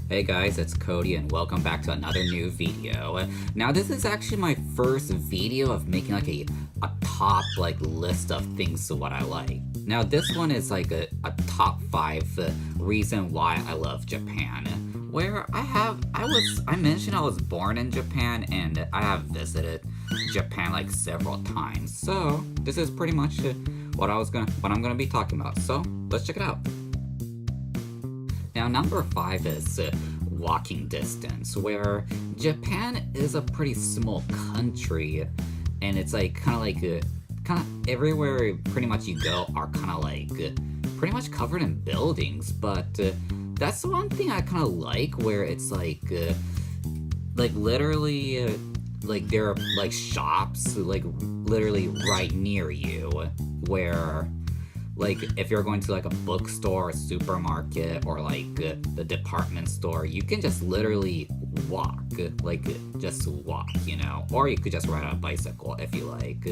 Hey guys, it's Cody and welcome back to another new video. Now this is actually my first video of making like a top list of things to what I like. Now this one is like a top 5 reason why I love Japan. Where I mentioned I was born in Japan and I have visited Japan like several times. So this is pretty much what I'm gonna be talking about. So let's check it out. Now, number 5 is walking distance, where Japan is a pretty small country, and it's like kind of everywhere pretty much you go are kind of pretty much covered in buildings. But that's the one thing I kind of like, where it's literally there are like shops like literally right near you, where if you're going to like a bookstore, a supermarket, or the department store, you can just literally walk, you know, or you could just ride on a bicycle if you like.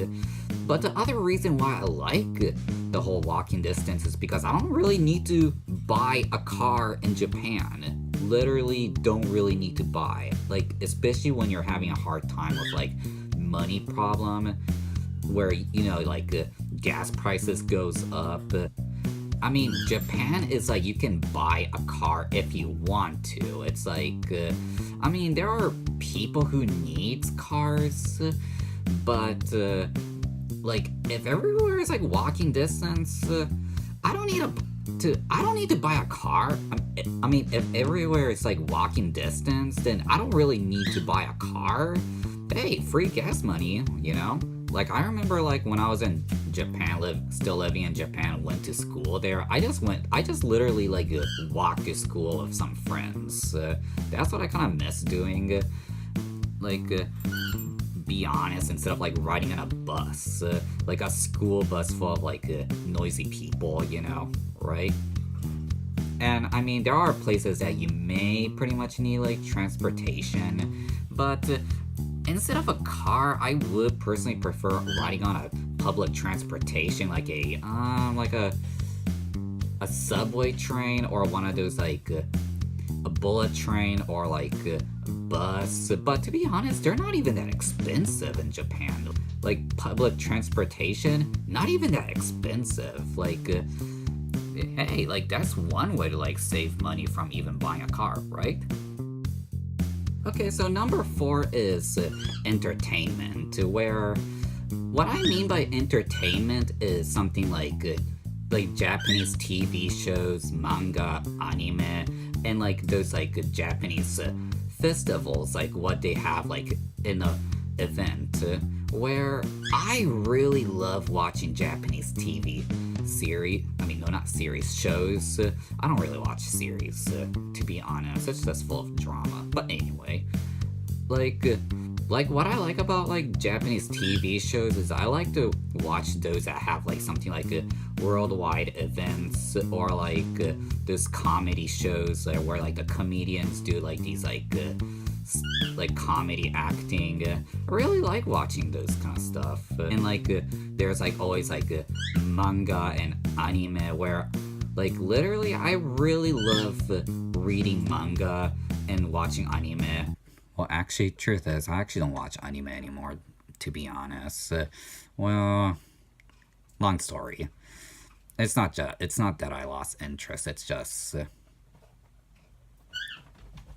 But the other reason why I like the whole walking distance is because I don't really need to buy a car in Japan. Literally don't really need to buy, especially when you're having a hard time with money problem, where you know gas prices goes up. I mean, Japan is you can buy a car if you want to. It's I mean, there are people who needs cars, but if everywhere is walking distance, I don't need to buy a car. I mean, if everywhere is walking distance, then I don't really need to buy a car. Hey, free gas money, you know? I remember when I was in Japan, still living in Japan, went to school there. I just literally walked to school with some friends. That's what I kind of miss doing. Be honest, instead of riding in a bus, a school bus full of noisy people, you know, right? And I mean, there are places that you may pretty much need transportation, but instead of a car, I would personally prefer riding on a public transportation, like a subway train, or one of those a bullet train, or a bus. But to be honest, they're not even that expensive in Japan. Public transportation, not even that expensive. Hey, that's one way to save money from even buying a car, right? Okay, so number 4 is entertainment, where what I mean by entertainment is something like Japanese TV shows, manga, anime, and those Japanese festivals, what they have in the event, where I really love watching Japanese TV series. I mean, no, not series, shows. I don't really watch series, to be honest. It's just full of drama. But anyway, what I like about Japanese TV shows is I like to watch those that have something worldwide events, or those comedy shows where the comedians do these comedy acting. I really like watching those kind of stuff. And there's always manga and anime, where literally I really love reading manga and watching anime. Well, actually, truth is, I actually don't watch anime anymore, to be honest. Well, long story. It's not that I lost interest, it's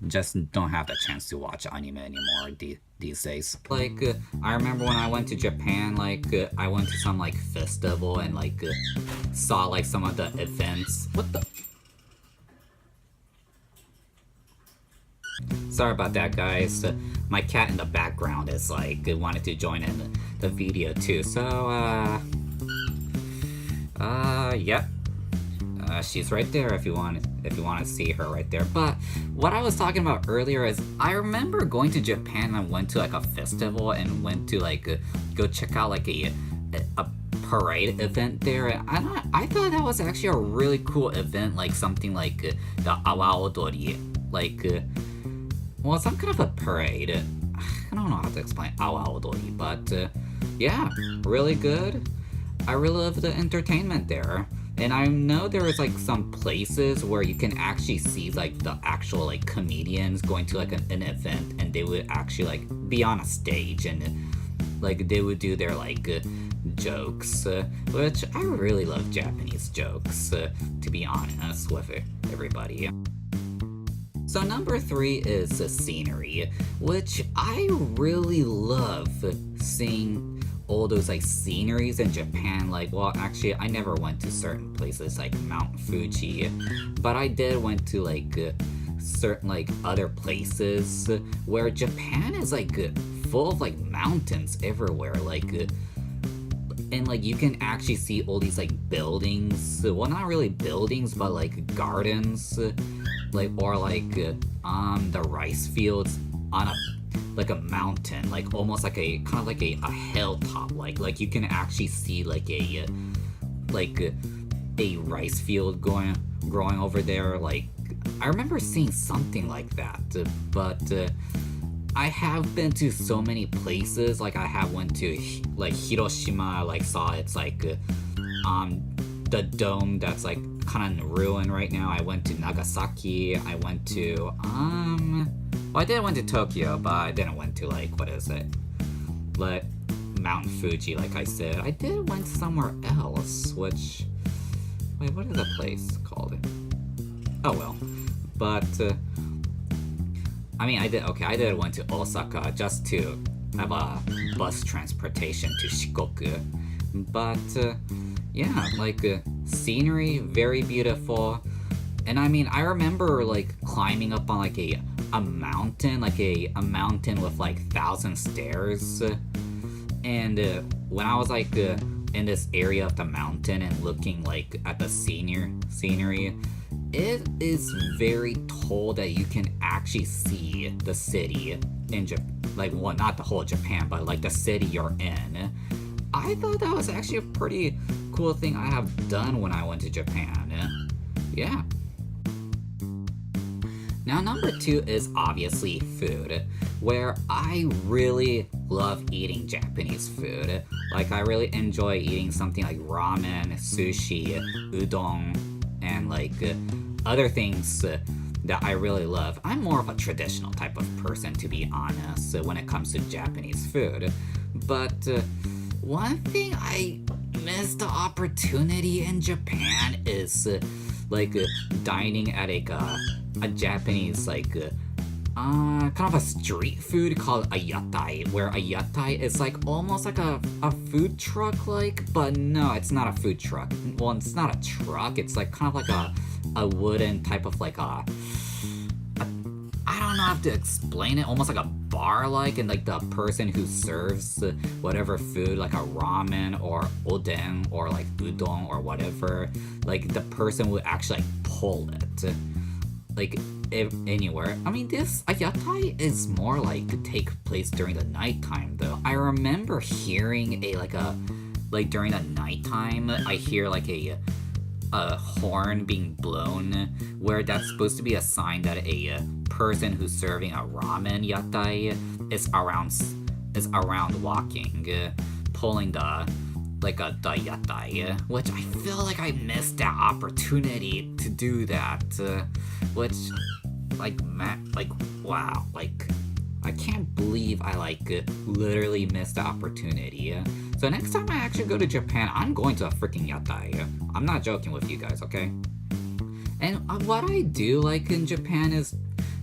just don't have the chance to watch anime anymore these days. I remember when I went to Japan, I went to some festival and saw some of the events. What the? Sorry about that, guys. My cat in the background is wanted to join in the video too. So yep. She's right there if you want to see her right there. But what I was talking about earlier is I remember going to Japan and went to a festival and went to go check out a parade event there, and I thought that was actually a really cool event, something the Awa Odori, well, some kind of a parade. I don't know how to explain Awa Odori, but yeah, really good. I really love the entertainment there. And I know there is like some places where you can actually see like the actual like comedians going to like an event, and they would actually like be on a stage, and like they would do their like jokes, which I really love Japanese jokes, to be honest with everybody. So number 3 is the scenery, which I really love seeing all those like sceneries in Japan. Like, well, actually I never went to certain places like Mount Fuji, but I did went to like certain like other places where Japan is like full of like mountains everywhere, like and like you can actually see all these like buildings, well, not really buildings, but like gardens, like, or like the rice fields on a mountain, like almost like a kind of like a hilltop, like you can actually see like a rice field growing over there. Like I remember seeing something like that, but I have been to so many places. Like I have went to like Hiroshima, like saw it's like the dome that's like kind of in ruin right now. I went to Nagasaki. I went to well, I did went to Tokyo, but I didn't went to like, what is it, like Mount Fuji, like I said. I did went somewhere else, which, wait, what is that place called? Oh well, but I mean, I did went to Osaka just to have a bus transportation to Shikoku, but yeah, like scenery, very beautiful. And I mean, I remember like climbing up on like a mountain, like a mountain with like 1,000 stairs, and when I was like in this area of the mountain and looking like at the scenery, it is very tall that you can actually see the city in like, well, not the whole Japan, but like the city you're in. I thought that was actually a pretty cool thing I have done when I went to Japan. Yeah. Now number 2 is obviously food, where I really love eating Japanese food. Like I really enjoy eating something like ramen, sushi, udon, and like other things that I really love. I'm more of a traditional type of person, to be honest, when it comes to Japanese food. But one thing I missed the opportunity in Japan is like dining at a Japanese like kind of a street food called a yatai, where a yatai is like almost like a food truck, like, but no, it's not a food truck. Well, it's not a truck, it's like kind of like a wooden type of like I don't know how to explain it, almost like a bar, like, and like the person who serves whatever food, like a ramen or oden or like udon or whatever, like the person would actually like pull it like anywhere. I mean, this ayatai is more like to take place during the nighttime, though. I remember hearing like during the nighttime, I hear like a horn being blown, where that's supposed to be a sign that a person who's serving a ramen yatai is around walking, pulling the yatai, which I feel like I missed that opportunity to do that, which, like, wow, like, I can't believe I, literally missed the opportunity. So next time I actually go to Japan, I'm going to a freaking yatai. I'm not joking with you guys, okay? And what I do like in Japan is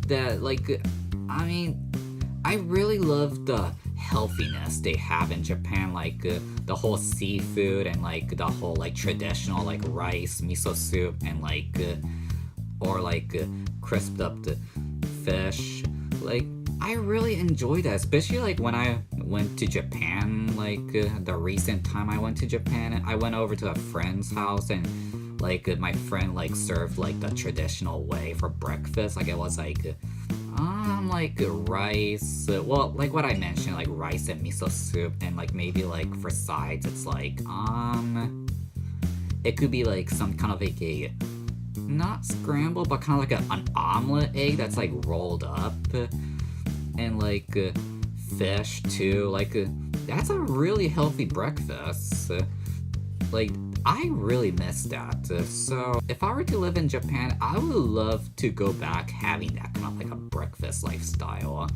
that, I mean, I really love the healthiness they have in Japan, the whole seafood and the whole traditional rice, miso soup, and crisped up the fish. I really enjoy that, especially when I went to Japan, the recent time I went to Japan. I went over to a friend's house, and my friend served the traditional way for breakfast. It was rice, well, what I mentioned, rice and miso soup, and maybe for sides it's it could be some kind of a not scrambled, but kind of an omelet egg that's rolled up, and fish too. That's a really healthy breakfast. I really miss that. So if I were to live in Japan, I would love to go back having that kind of like a breakfast lifestyle.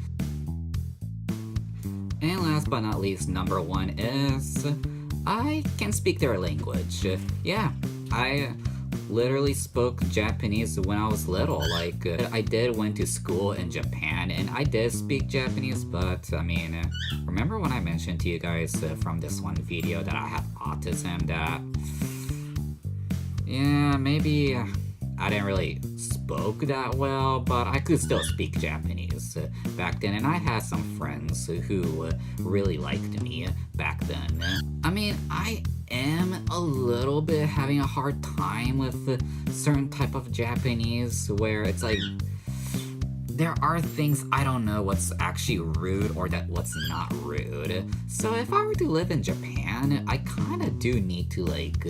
And last but not least, number 1 is I can speak their language. Yeah, I literally spoke Japanese when I was little. Like, I did went to school in Japan and I did speak Japanese, but I mean, remember when I mentioned to you guys from this one video that I have autism, that yeah, maybe I didn't really spoke that well, but I could still speak Japanese back then, and I had some friends who really liked me back then. I mean, I am a little bit having a hard time with certain type of Japanese where it's like there are things I don't know what's actually rude or that what's not rude. So if I were to live in Japan, I kind of do need to like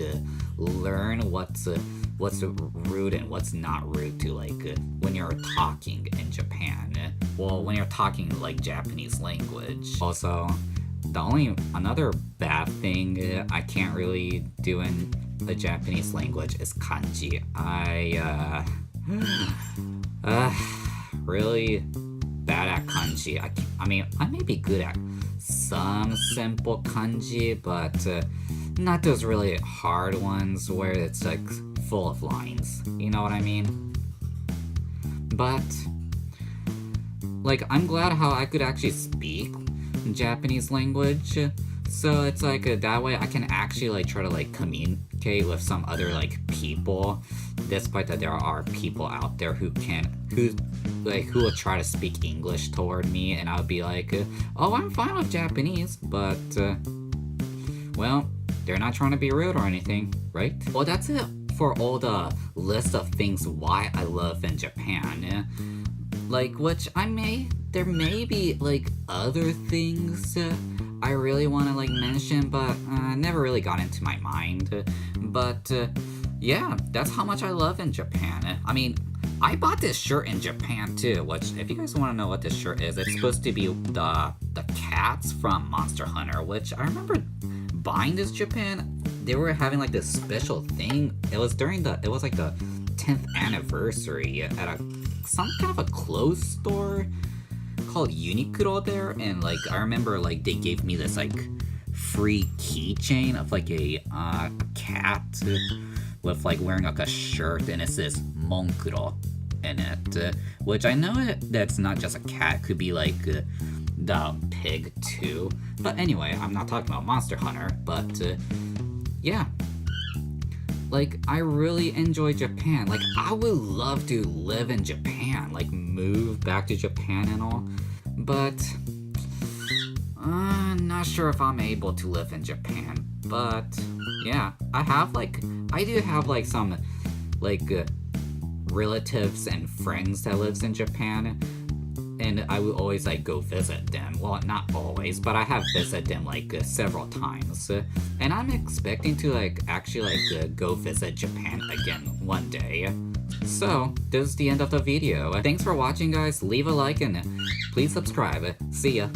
learn what's rude and what's not rude to like when you're talking in Japan. Well, when you're talking like Japanese language. Also, another bad thing I can't really do in the Japanese language is kanji. Really bad at kanji. I mean, I may be good at some simple kanji, but not those really hard ones where it's like full of lines. You know what I mean? But like, I'm glad how I could actually speak Japanese language. So it's like that way I can actually like try to like communicate with some other like people, despite that there are people out there who will try to speak English toward me, and I'll be like, oh, I'm fine with Japanese, but well, they're not trying to be rude or anything, right? Well, that's it for all the list of things why I love in Japan. Like, there may be like other things I really want to like mention, but never really got into my mind. But yeah, that's how much I love in Japan. I mean, I bought this shirt in Japan too, which if you guys want to know what this shirt is, it's supposed to be the cats from Monster Hunter, which I remember buying this Japan. They were having like this special thing. It was like the 10th anniversary at some kind of a clothes store called Uniqlo there, and like I remember like they gave me this like free keychain of like a cat with like wearing like a shirt, and it says Monkuro in it, which I know that's not just a cat, it could be like the pig too. But anyway, I'm not talking about Monster Hunter, but yeah, like I really enjoy Japan. Like I would love to live in Japan, like move back to Japan and all, but not sure if I'm able to live in Japan. But yeah, I do have like some like relatives and friends that lives in Japan, and I will always like go visit them. Well, not always, but I have visited them like several times, and I'm expecting to like actually like go visit Japan again one day. So this is the end of the video. Thanks for watching, guys. Leave a like and please subscribe. See ya.